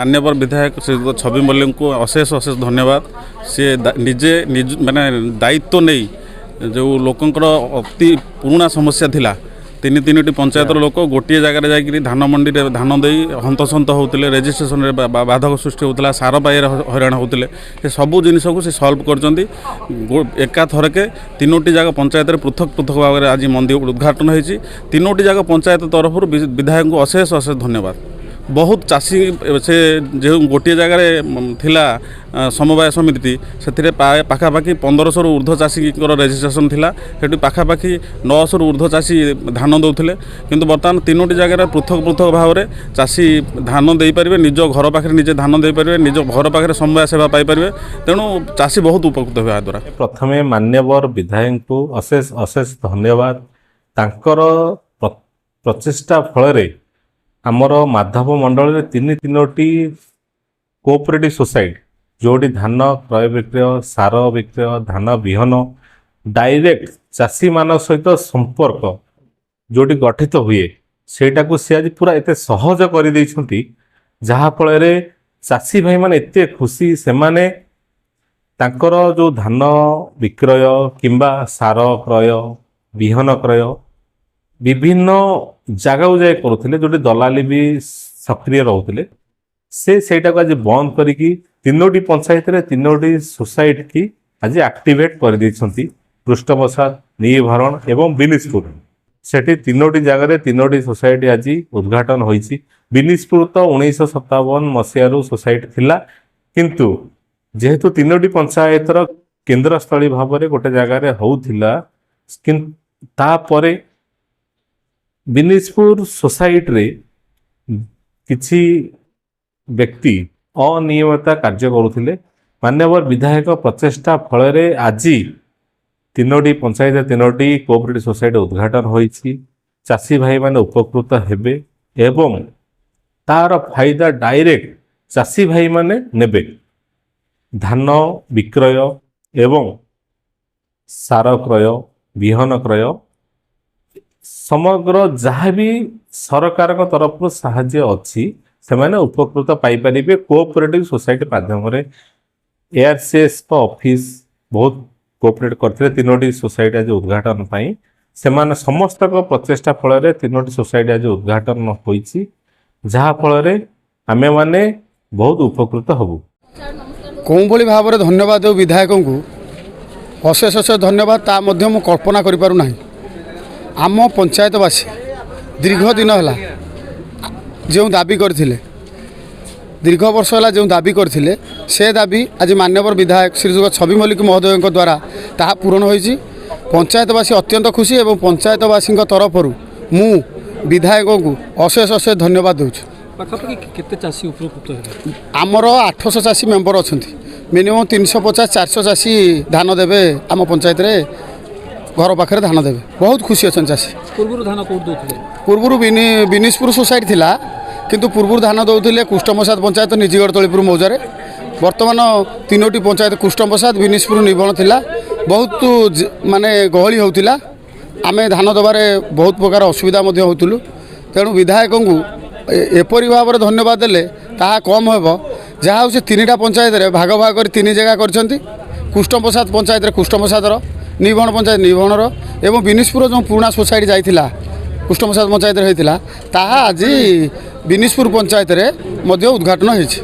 मान्यवर विधायक श्री छवि मल्लिक को अशेष अशेष धन्यवाद। सी निजे निज माने दायित्व नहीं जो लोकंर अति पुराना समस्या थिला तीन तीन पंचायतर लोक गोटे जगार जा धान मंडी में धान दे हंतसंत होते रेजिस्ट्रेशन बाधक सृष्टि होता सार पाइबार हईराण होते से सबू जिनस को सी सल्व कर एका थरके तीनोटी जगह पंचायत पृथक पृथक भाव में आज मंदिर उद्घाटन होती तीनोटी जगह पंचायत तरफ विधायक को अशेष अशेष धन्यवाद। बहुत चाषी से जो गोटे जगार थिला समवाय समिति से पाखापाखि 1500 ऊर्ध्व चाषी रेजिस्ट्रेशन थिला सेठी पाखापाखि 900 ऊर्ध्व चाषी धान दौले किंतु बर्तमान तीनोटी जगार पृथक पृथक भाव में चाषी धान दे पारे निज घर पाखे निजे धान दे पारे निज घर पाखे समवाय सेवा पाइपर तेणु चाषी बहुत उपकृत हुआ द्वारा। प्रथम मान्यवर विधायक को अशेष अशेष धन्यवाद। तांकर प्रचेष्टा फल आमर माधव मंडल में तीनोटी कोऑपरेटिव सोसाइटी जोड़ी धान क्रय विक्रय सार विक्रय धान विहन डायरेक्ट चाषी मान सहित संपर्क जोड़ी गठित हुए सेटा को सी आज पूरा एते सहज कर देइछंती जहाँफल चाषी भाई माने एते खुशी से माने तांकर जो धान विक्रय किंबा सार क्रय विहन क्रय विभिन्न जगह जाए करुले जो दलाली भी सक्रिय रोते सेटा को आज बंद करिकी तीनोटी पंचायत रे तीनोटी सोसाइटी की आज एक्टिवेट कर देइछंती पृष्ठप्रसाद नीभरण एवं बिनिजपुर सेठी तीनोटी जगह तीनोटी सोसाइटी आज उद्घाटन होईची। बिनिजपुर तो 1957 मसीह सोसाइटी थिला किंतु जेहेतु तीनोटी पंचायत केन्द्रस्थली भाव में गोटे जगार होउथिला तापरे बिनिजपुर सोसाइटी रे किछि व्यक्ति अनियमितता कार्य करुथिले मान्यवर विधायक प्रचेष्टा फल आज तीनोटी पंचायत तीनोटी कोऑपरेटिव सोसाइटी उद्घाटन होईछि। चाषी भाई माने उपकृत हेबे एवं तार फायदा डायरेक्ट चाषी भाई माने नेबे। धान विक्रय एवं सार क्रय विहन क्रय समग्र जहाँ भी सरकार तरफ साहाय्य अच्छी से माने उपकृत पाइपर कोऑपरेटिव सोसाइटी माध्यम एआरसीएस ऑफिस बहुत कोऑपरेट करते तीनोटी सोसाइटी आज उद्घाटन पाई से माने समस्त प्रचेष्टा फल तीनोटी सोसाइटी आज उद्घाटन होईची जहाँ फल आमे माने बहुत उपकृत हबु। कौन भली भाव में धन्यवाद देव विधायक को अशेष अशेष धन्यवाद ता मध्य मु कल्पना करि पारु नाही। आम पंचायतवासी दीर्घ दिन है जो दाबी करते दीर्घ वर्ष है जो दाबी करते से दाबी आज मान्यवर विधायक श्री छवि मल्लिक महोदय द्वारा ताहा पूरण होईची। पंचायतवासी अत्यंत खुशी एवं पंचायतवासी तरफ मु विधायक को अशेष अशेष धन्यवाद दूँ। आमर 800 चाषी मेंबर अच्छा मिनिमम 350-400 चाषी धान देवे आम पंचायत रे घर पाखे धान देवे बहुत खुशी अच्छा चाषी। पूर्व बिनिजपुर सोसाइटी थिला किंतु पूर्व धान दौले कुष्ठप्रसाद पंचायत निजिगढ़ तलीपुर मौजारे वर्तमान तीनोटी पंचायत कुष्ठप्रसाद बिनिजपुर निबण थिला बहुत माने गहली होतिला आमे धान दबारे बहुत प्रकार असुविधा होतुलु तेणु विधायक को एपरी भाव में धन्यवाद देले ताहा कम हेबो। जहाँ हूँ तीनटा पंचायत रे भाग भाग कर 3 जगह करछंती कुष्ठप्रसाद पंचायत रे कुष्ठप्रसादर निभण पंचायत निभणर एवं बिनिजपुर जो पुराना सोसाइटी जाइथिला कुष्ठप्रसाद पंचायत रे होइथिला ताहा आज बिनिजपुर पंचायत रे मध्य उद्घाटन होईछि।